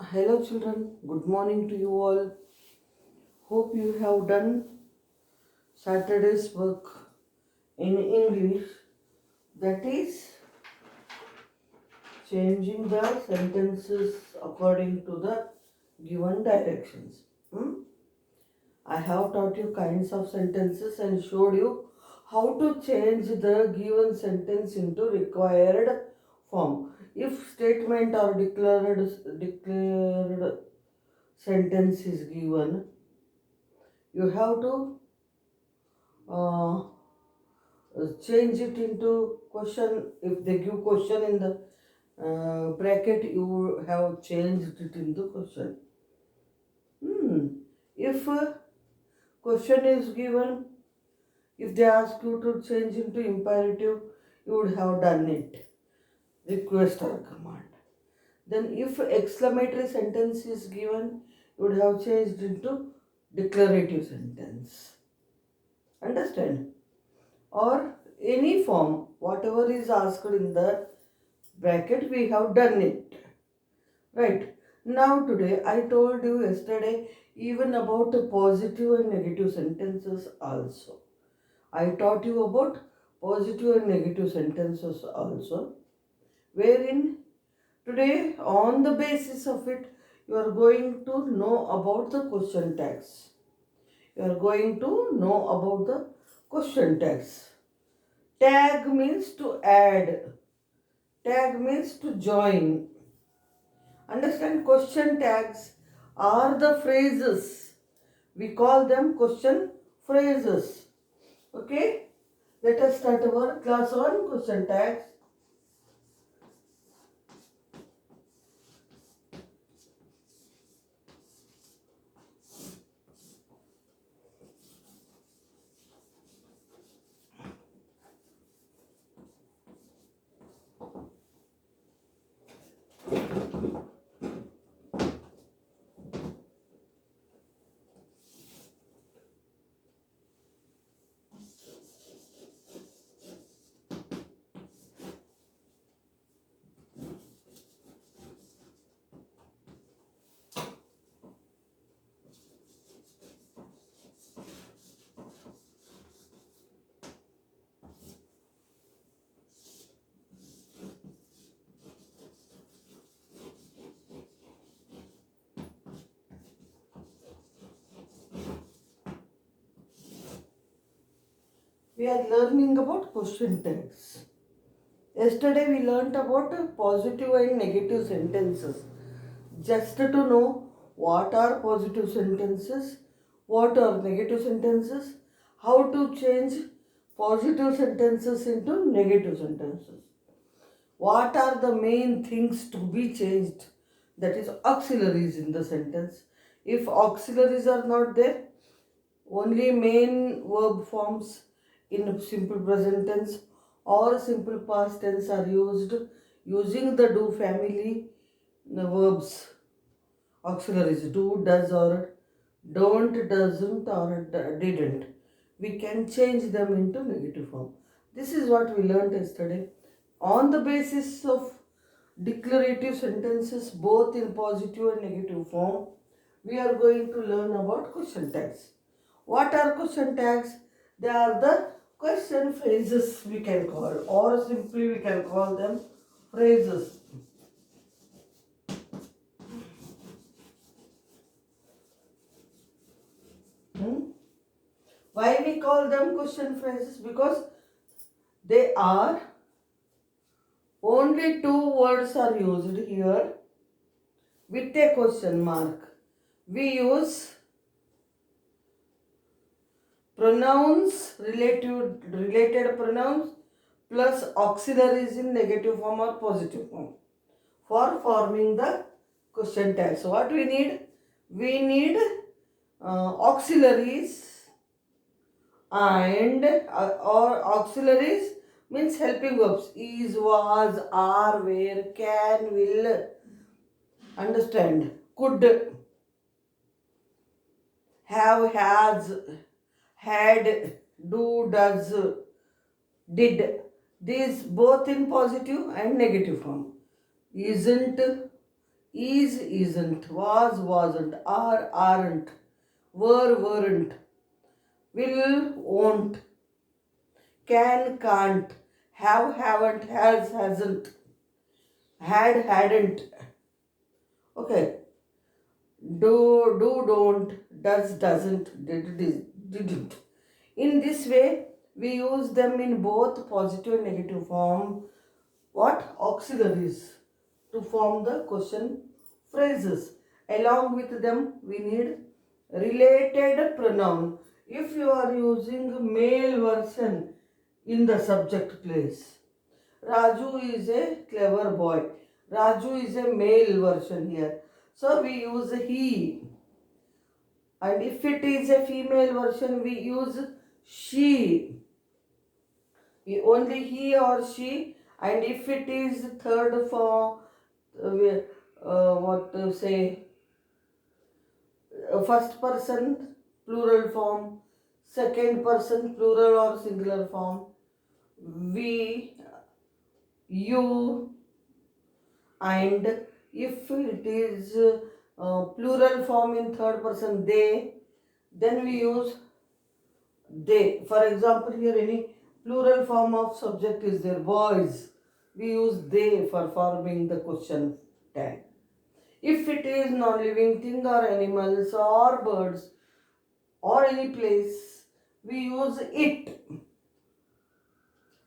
Hello, children. Good morning to you all. Hope you have done Saturday's work in English. That is changing the sentences according to the given directions. Hmm? I have taught you kinds of sentences and showed you how to change the given sentence into required form. If statement or declared sentence is given, you have to uh, change it into question. If they give question in the bracket, you have changed it into question. If a question is given, if they ask you to change into imperative, you would have done it, request or command. Then if exclamatory sentence is given, you would have changed into declarative sentence. Understand? Or any form, whatever is asked in the bracket, we have done it. Right. Now today, I told you yesterday even about the positive and negative sentences also. I taught you about positive and negative sentences also, wherein today on the basis of it, you are going to know about the question tags. You are going to know about the question tags. Tag means to add. Tag means to join. Understand, question tags are the phrases. We call them question phrases. Okay? Let us start our class 1 question tags. We are learning about question tags. Yesterday we learnt about positive and negative sentences. Just to know what are positive sentences, what are negative sentences, how to change positive sentences into negative sentences. What are the main things to be changed? That is auxiliaries in the sentence. If auxiliaries are not there, only main verb forms in simple present tense or simple past tense are used using the do family verbs, auxiliaries do, does, or don't, doesn't, or didn't. We can change them into negative form. This is what we learned yesterday. On the basis of declarative sentences, both in positive and negative form, we are going to learn about question tags. What are question tags? They are the question phrases we can call, or simply we can call them phrases. Why we call them question phrases? Because they are only two words are used here with a question mark. We use pronouns, related pronouns plus auxiliaries in negative form or positive form for forming the question tag. So what we need? We need auxiliaries and or auxiliaries means helping verbs. Is, was, are, were, can, will. Understand? Could, have, has, had, do, does, did. These both in positive and negative form. Isn't, is, isn't, was, wasn't, are, aren't, were, weren't, will, won't, can, can't, have, haven't, has, hasn't, had, hadn't. Okay. Don't, does, doesn't, didn't. In this way, we use them in both positive and negative form. What? Auxiliaries to form the question phrases. Along with them, we need related pronoun. If you are using male version in the subject place, Raju is a clever boy. Raju is a male version here. So we use he. And if it is a female version, we use she. Only he or she. And if it is third form, what to say, first person plural form, second person plural or singular form, we, you, and if it is plural form in third person they, then we use they. For example, here any plural form of subject is there, boys, we use they for forming the question tag. If it is non-living thing or animals or birds or any place, we use it.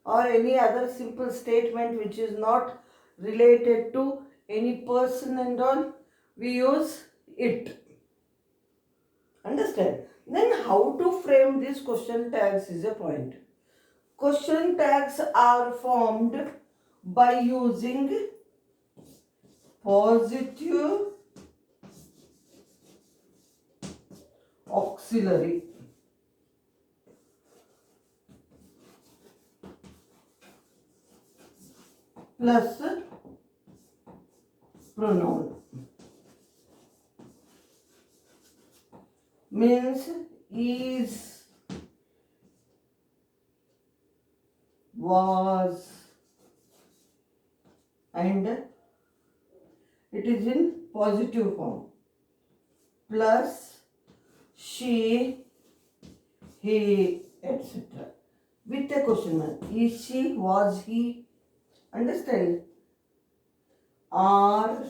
Or any other simple statement which is not related to any person and all, we use it. Understand? Then how to frame these question tags is a point. Question tags are formed by using positive auxiliary plus pronoun. Means is, was, and it is in positive form, plus she, he, etc. with a question mark. Is she, was he, understand? Are,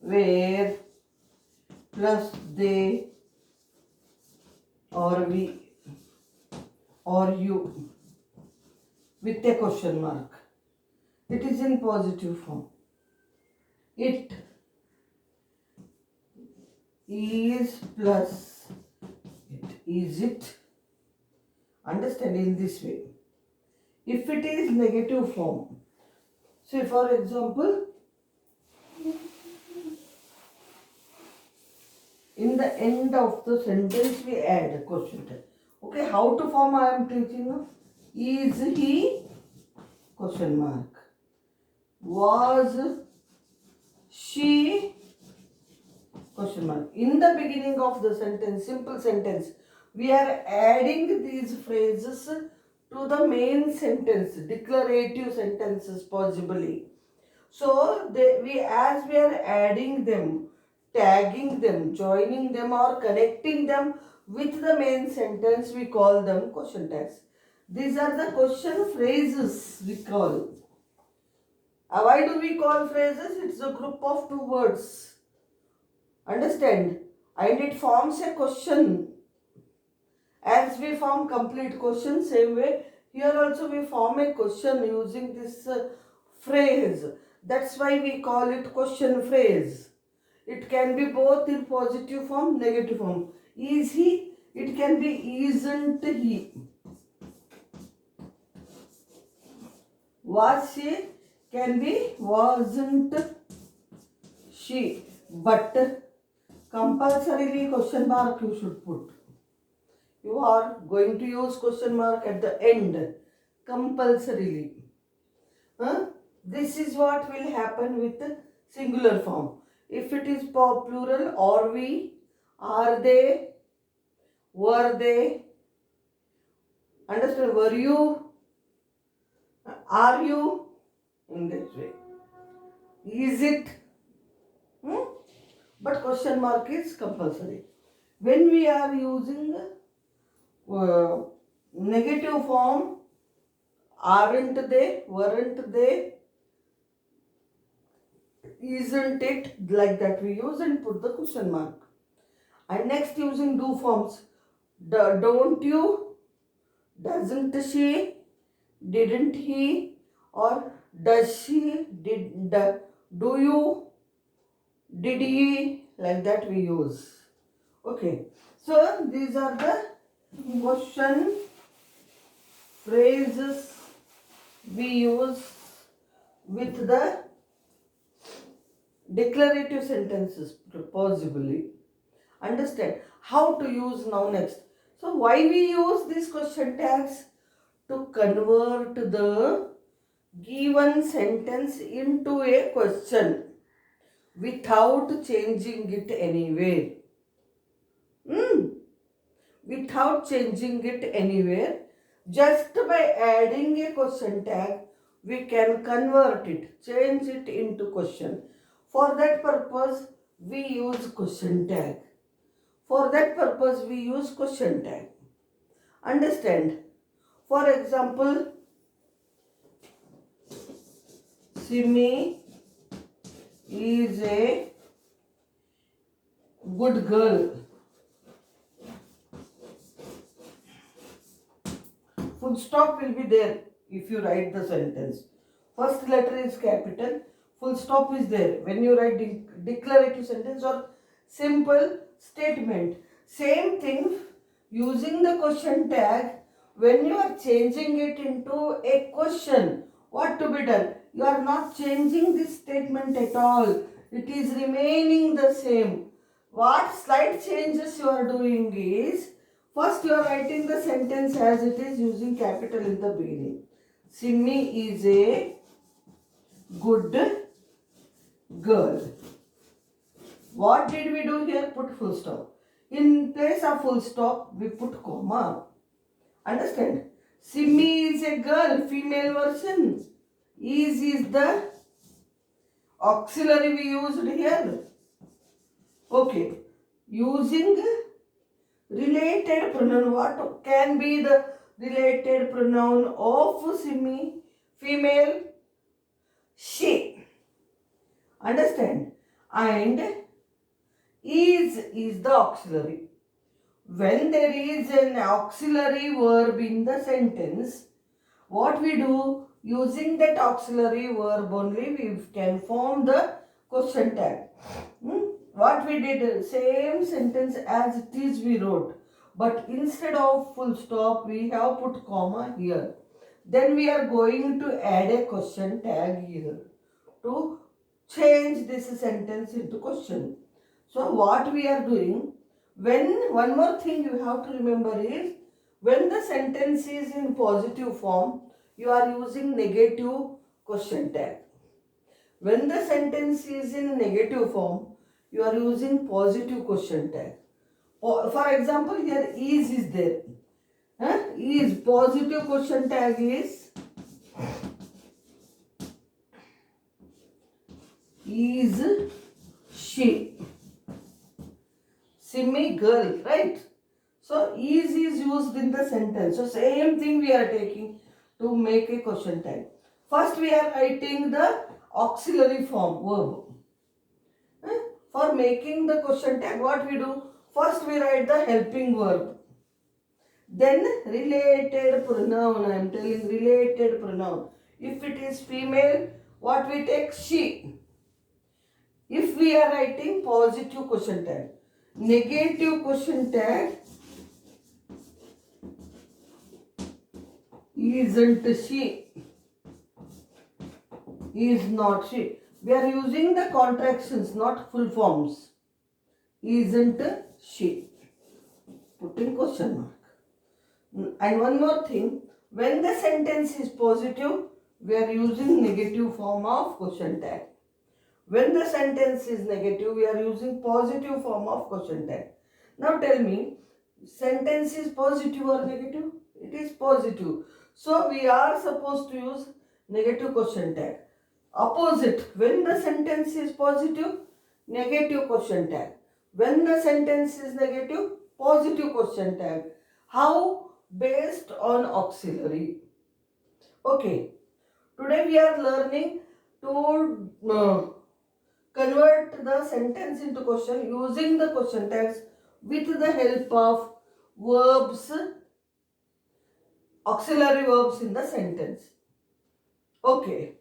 where, plus they, or we, or you, with a question mark. It is in positive form. It is plus it. Is it? Understand in this way. If it is negative form, say for example, in the end of the sentence we add a question tag. Okay, how to form I am teaching you. Is he? Question mark. Was she? Question mark. In the beginning of the sentence, simple sentence, we are adding these phrases to the main sentence, declarative sentences possibly. So as we are adding them, tagging them, joining them or connecting them with the main sentence, we call them question tags. These are the question phrases we call. Why do we call phrases? It's a group of two words. Understand? And it forms a question. As we form complete question, same way, here also we form a question using this phrase. That's why we call it question phrase. It can be both in positive form, negative form. Is he? It can be isn't he. Was she? Can be wasn't she. But compulsorily question mark you should put. You are going to use question mark at the end. Compulsorily. This is what will happen with the singular form. If it is plural, are we, are they, were they, understand, were you, are you, in this way. Is it, Hmm? But question mark is compulsory. When we are using negative form, aren't they, weren't they, isn't it, like that we use and put the question mark. And next, using do forms, don't you, doesn't she, didn't he, or does she, do you, did he, like that we use. Okay, so these are the question phrases we use with the declarative sentences possibly. Understand how to use now next. So why we use these question tags? To convert the given sentence into a question without changing it anywhere. Hmm. Without changing it anywhere, just by adding a question tag, we can convert it, change it into question. For that purpose, we use question tag. For that purpose, we use question tag. Understand? For example, Simi is a good girl. Full stop will be there if you write the sentence. First letter is capital, full stop is there when you write declarative sentence or simple statement. Same thing using the question tag, when you are changing it into a question, what to be done? You are not changing this statement at all. It is remaining the same. What slight changes you are doing is, first you are writing the sentence as it is using capital in the beginning. Simi is a good girl. What did we do here? Put full stop. In place of full stop, we put comma. Understand? Simi is a girl, female version. Is the auxiliary we used here. Okay. Using related pronoun. What can be the related pronoun of Simi? Female, she. Understand? And is the auxiliary. When there is an auxiliary verb in the sentence, what we do, using that auxiliary verb only we can form the question tag. What we did, same sentence as it is we wrote, but instead of full stop we have put comma here. Then we are going to add a question tag here to change this sentence into question. So what we are doing, when, one more thing you have to remember is, when the sentence is in positive form, you are using negative question tag. When the sentence is in negative form, you are using positive question tag. For example, here is there. Is positive question tag is she. Simi girl, right? So is used in the sentence. So same thing we are taking to make a question tag. First we are writing the auxiliary form verb. For making the question tag, what we do? First we write the helping verb. Then related pronoun. I am telling related pronoun. If it is female, what we take? She. If we are writing positive question tag. Negative question tag, isn't she, is not she. We are using the contractions, not full forms. Isn't she. Putting question mark. And one more thing, when the sentence is positive, we are using negative form of question tag. When the sentence is negative, we are using positive form of question tag. Now tell me, sentence is positive or negative? It is positive. So we are supposed to use negative question tag. Opposite, when the sentence is positive, negative question tag. When the sentence is negative, positive question tag. How? Based on auxiliary. Okay. Today we are learning to convert the sentence into question using the question tags with the help of verbs, auxiliary verbs in the sentence. Okay.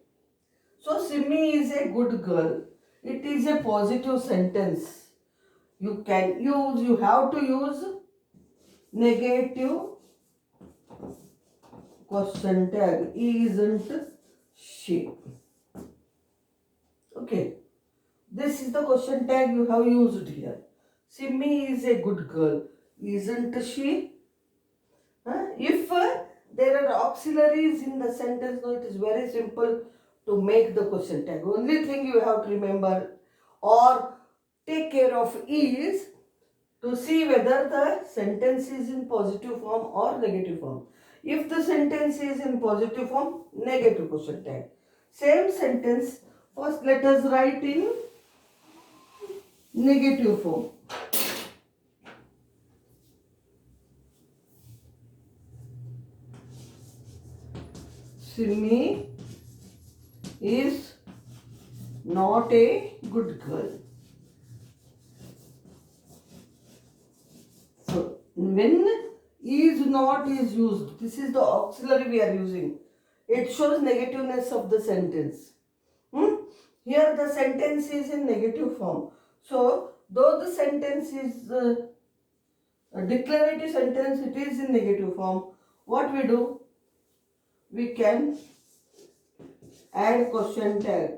So Simi is a good girl. It is a positive sentence. You have to use negative question tag. Isn't she? Okay. This is the question tag you have used here. Simi is a good girl. Isn't she? If there are auxiliaries in the sentence, no, it is very simple to make the question tag. Only thing you have to remember or take care of is to see whether the sentence is in positive form or negative form. If the sentence is in positive form, negative question tag. Same sentence, first let us write in negative form. Simi is not a good girl. So, when is not is used, this is the auxiliary we are using. It shows negativeness of the sentence. Here the sentence is in negative form. So, though the sentence is a declarative sentence, it is in negative form. What we do? We can add question tag.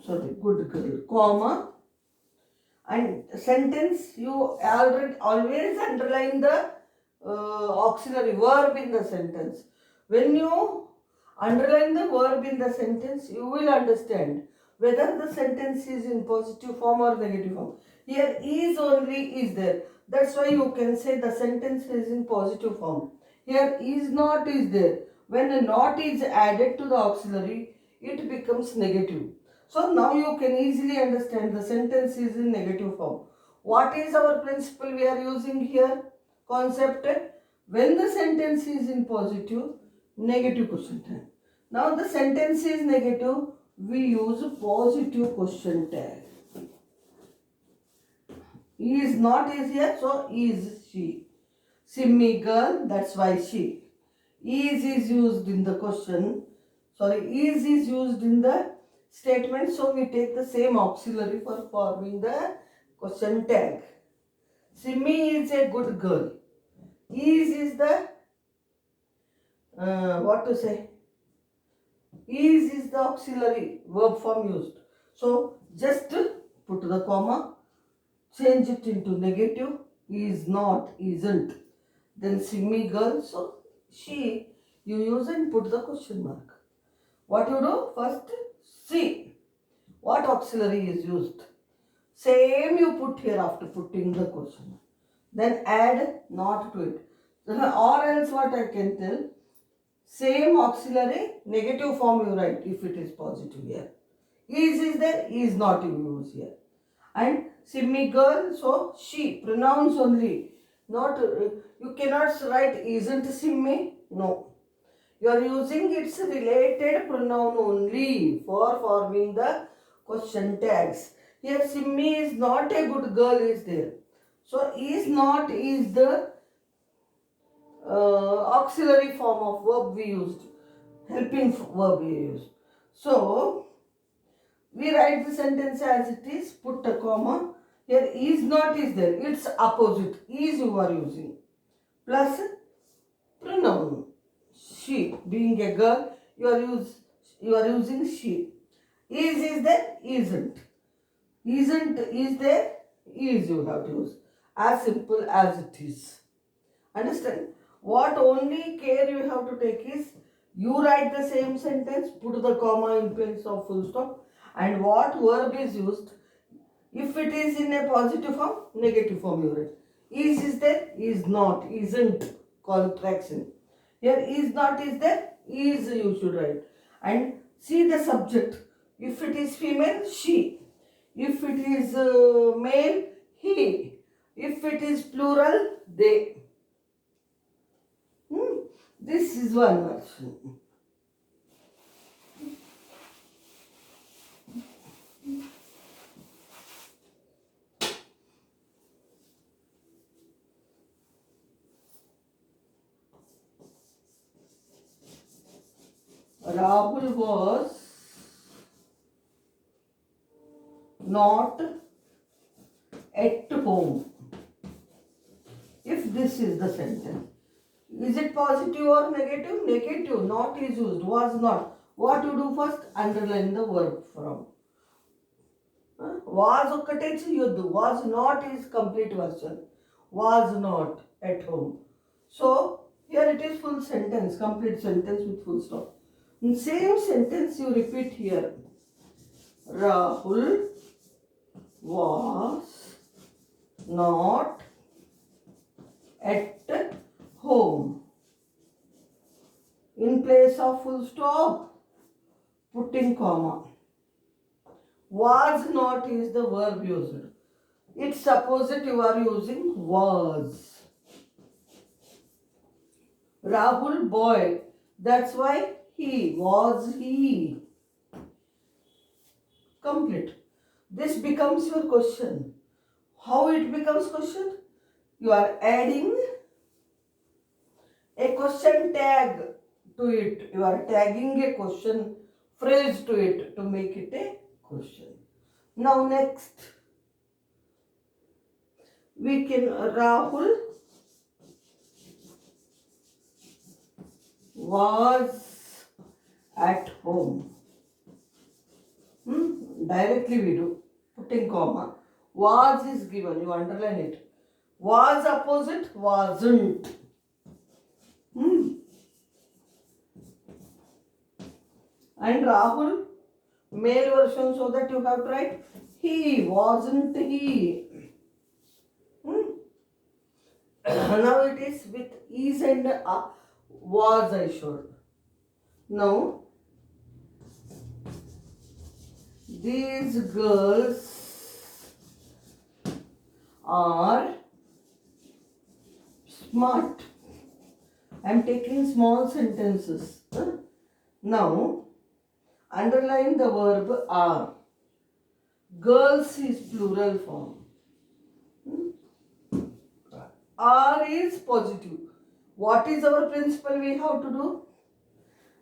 Sorry, good girl, comma, and sentence you always underline the auxiliary verb in the sentence. When you underline the verb in the sentence, you will understand whether the sentence is in positive form or negative form. Here is only is there. That's why you can say the sentence is in positive form. Here is not is there. When a not is added to the auxiliary, it becomes negative. So now you can easily understand the sentence is in negative form. What is our principle we are using here? Concept. When the sentence is in positive, negative question tag. Now the sentence is negative, we use positive question tag. Is not is here, so is she. Simi girl, that's why she. Is used in the question. Sorry, is used in the statement, so we take the same auxiliary for forming the question tag. Simi is a good girl. Is the what to say? Is the auxiliary verb form used. So just put the comma, change it into negative. Is not, isn't. Then Simi girl, so she, you use and put the question mark. What you do? First see what auxiliary is used. Same you put here after putting the question. Then add not to it. Or else what I can tell, same auxiliary, negative form you write if it is positive here. Is there, is not you use here. And Simi girl, so she, pronouns only. Not, you cannot write isn't Simi, no. You are using its related pronoun only for forming the question tags. Here Simi is not a good girl is there. So is not is the auxiliary form of verb we used, helping verb we used. So we write the sentence as it is, put a comma. Here is not is there, it's opposite. Is you are using plus pronoun. She, being a girl, you are using she. Is there, isn't. Isn't is there, is you have to use. As simple as it is. Understand? What only care you have to take is, you write the same sentence, put the comma in place of full stop, and what verb is used. If it is in a positive form, negative form you write. Is there, is not, isn't. contraction. Here is not is there, is you should write. And see the subject. If it is female, she. If it is male, he. If it is plural, they. This is one version. Rahul was not at home. If this is the sentence, is it positive or negative? Negative. Not is used. Was not. What you do first? Underline the verb from. Was ఒక్కటే చేయొద్దు. Was not is complete version. Was not at home. So here it is full sentence, complete sentence with full stop. In same sentence you repeat here. Rahul was not at home. In place of full stop, putting comma. Was not is the verb used. It's opposite you are using was. Rahul boy. That's why he. Was he. Complete. This becomes your question. How it becomes question? You are adding a question tag to it. You are tagging a question phrase to it to make it a question. Now next, we can Rahul was at home. Directly we do. Putting comma. Was is given. You underline it. Was opposite wasn't. And Rahul, male version, so that you have to write he, wasn't he. Now it is with is and was I showed. Now these girls are smart. I am taking small sentences. Now underline the verb are. Girls is plural form. Are is positive. What is our principle we have to do?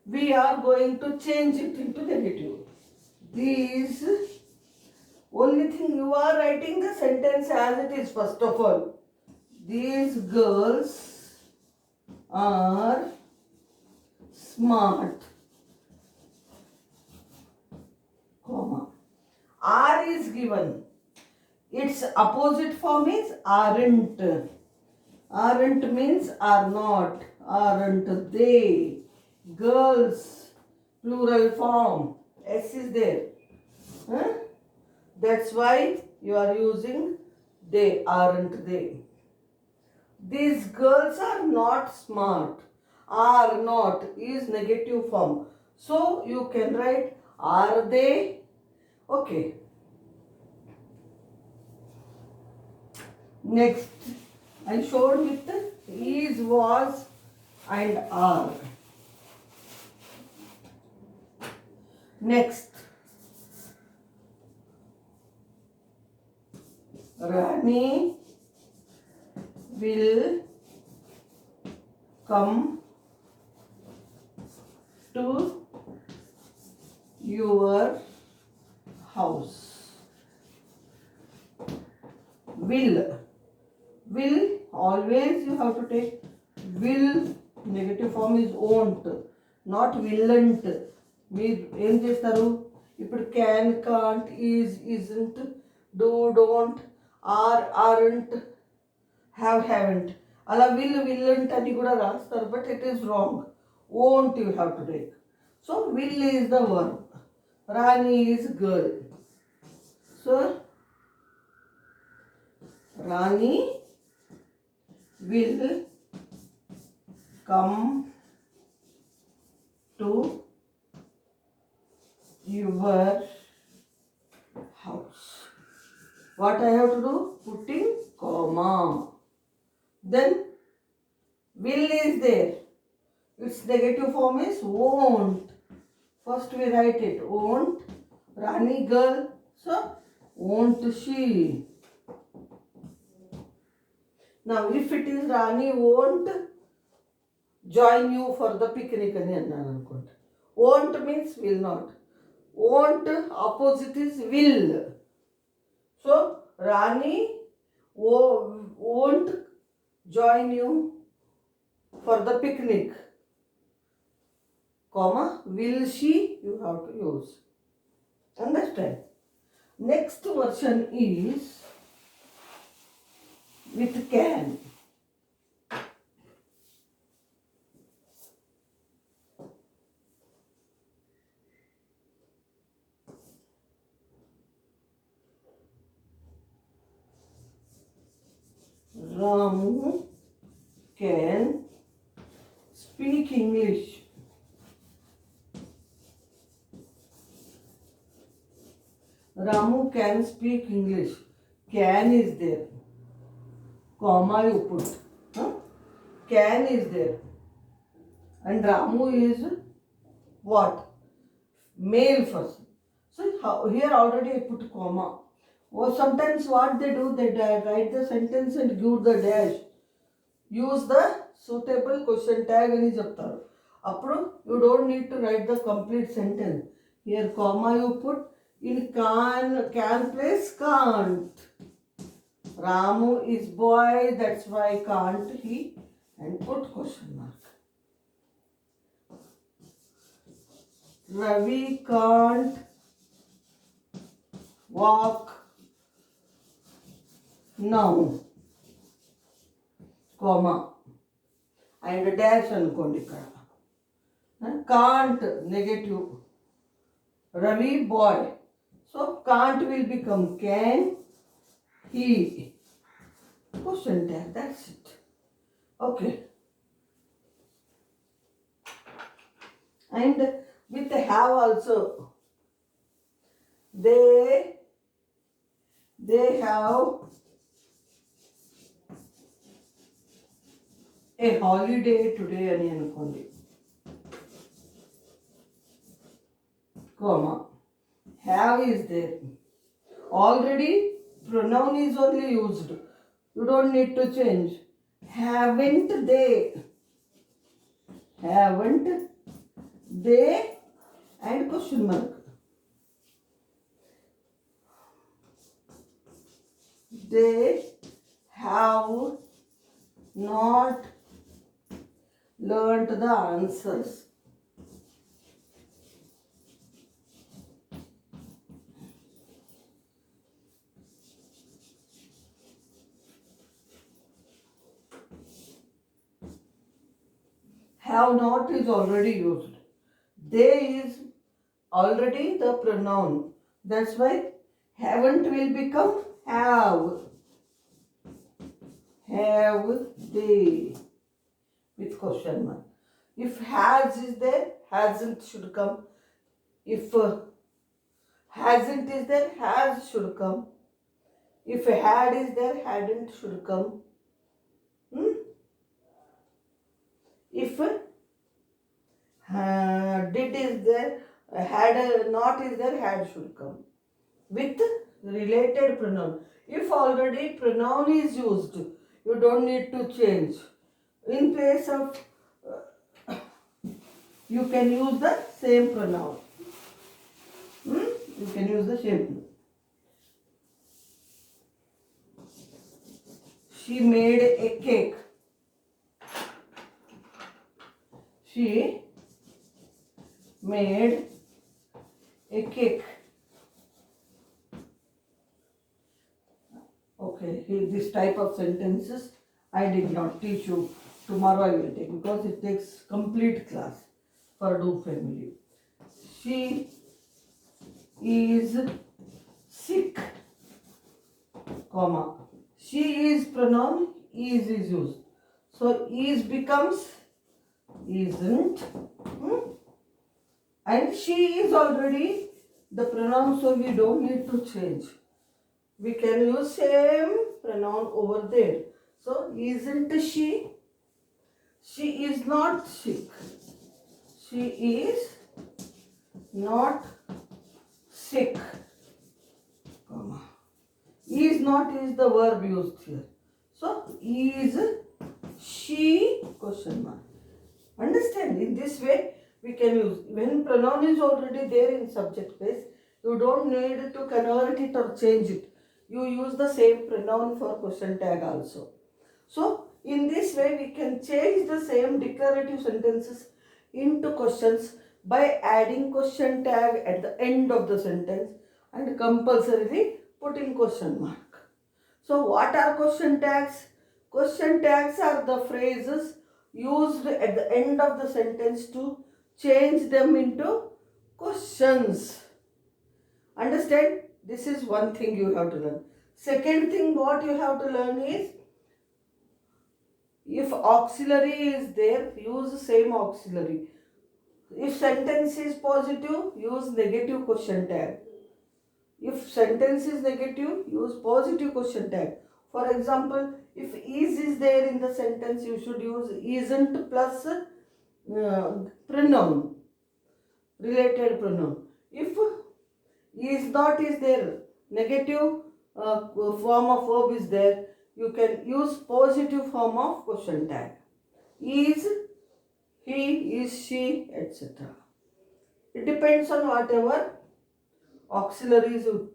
We are going to change it into negative. These, only thing you are writing the sentence as it is first of all. These girls are smart. Comma. Are is given. Its opposite form is aren't. Aren't means are not. Aren't they. Girls, plural form. S is there. That's why you are using they. Aren't they. These girls are not smart. Are not is negative form. So you can write are they. Okay. Next, I showed with is, was and are. Next, Rani will come to your house. Will always you have to take will. Negative form is won't, not willn't. మీరు ఏం చేస్తారు ఇప్పుడు can, can't, is, isn't, do, don't, are, aren't, have, haven't అలా will, willn't అని కూడా రాస్తారు. But it is wrong. won't you have to take. So will is the verb. Rani is girl. So Rani will come to your house. What I have to do? Putting comma. Then will is there. Its negative form is won't. First we write it. Won't Rani girl. So won't she. Now if it is Rani won't join you for the picnic అని అన్నాను అనుకుంటా. Won't means will not. Won't opposite is will. So Rani won't join you for the picnic. Comma, will she? You have to use. Understand? Next version is with can. Ramu can speak English. Ramu can speak English. Can is there. Comma you put. Huh? Can is there. And Ramu is what? Male person. So here already I put comma. Or sometimes what they do, they write the sentence and give the dash. Use the suitable question tag అని చెప్తారు. అప్పుడు you don't need to write the complete sentence. Here comma you put. In can place can't. Ramu is boy, that's why can't he, and put question mark. Ravi can't walk now. Comma. And dash అనుకోండి ఇక్కడ. Can't negative. Ravi boy. So can't will become can he. Question tag, that's it. Okay. And with have also. They have a holiday today అని అనుకోండి. Comma. Have is there. Already pronoun is only used. You don't need to change. Haven't they? Haven't they? And question mark. They have not learnt the answers. Have not is already used. They is already the pronoun. That's why haven't will become have. Have they with question mark. If has is there, hasn't should come. If hasn't is there, has should come. If had is there, hadn't should come. If did is there, had not is there, had should come. With related pronoun. If already pronoun is used, you don't need to change. In place of you can use the same pronoun. You can use the same pronoun. She made a cake. She made a cake. Okay, this type of sentences I did not teach you. Tomorrow I will take because it takes complete class for do family. She is sick, comma. She is pronoun is used. So is becomes isn't. And she is already the pronoun, so we don't need to change. We can use same pronoun over there. So isn't she? She is not sick. She is not sick. Comma. Is not is the verb used here. So is she question mark. Understand? In this way we can use. When pronoun is already there in subject place, you don't need to convert it or change it. You use the same pronoun for question tag also. So in this way we can change the same declarative sentences into questions by adding question tag at the end of the sentence and compulsorily putting question mark. So what are question tags? Question tags are the phrases used at the end of the sentence to change them into questions. Understand? This is one thing you have to learn. Second thing what you have to learn is, if auxiliary is there, use same auxiliary. If sentence is positive, use negative question tag. If sentence is negative, use positive question tag. For example, if is there in the sentence, you should use isn't plus pronoun, related pronoun. If is not is there, negative form of verb is there, you can use positive form of question tag. Is, he, is she, etc. It depends on whatever auxiliaries you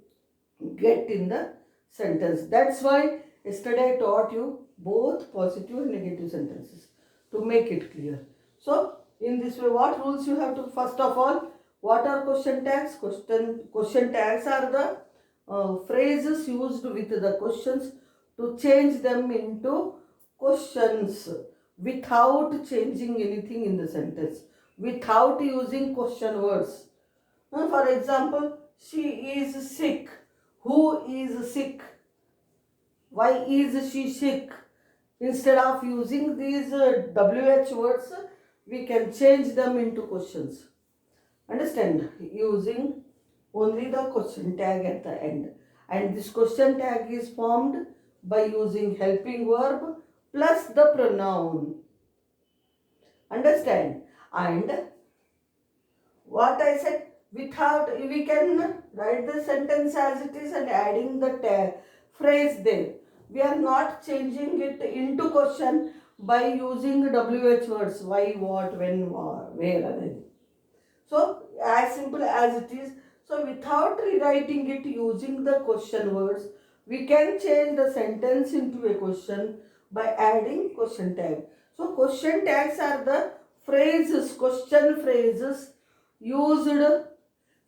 get in the sentence. That's why yesterday I taught you both positive and negative sentences to make it clear. So in this way, what rules you have to, first of all, what are question tags? Question tags are the phrases used with the questions to change them into questions without changing anything in the sentence, without using question words. For example, she is sick. Who is sick? Why is she sick? Instead of using these WH words, we can change them into questions. Understand? Using only the question tag at the end. And this question tag is formed by using helping verb plus the pronoun. Understand? And what I said, without, we can write the sentence as it is and adding the tag, phrase there. We are not changing it into question by using WH words, why, what, when, where, and so as simple as it is. So without rewriting it using the question words, we can change the sentence into a question by adding question tag. So question tags are the phrases, question phrases used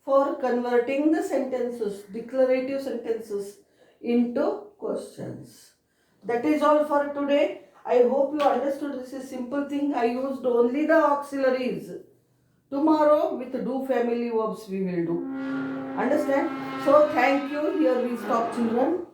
for converting the sentences, declarative sentences, into questions. That is all for today. I hope you understood. This is simple thing. I used only the auxiliaries. Tomorrow with do family verbs we will do. Understand? So thank you. Here we stop, children.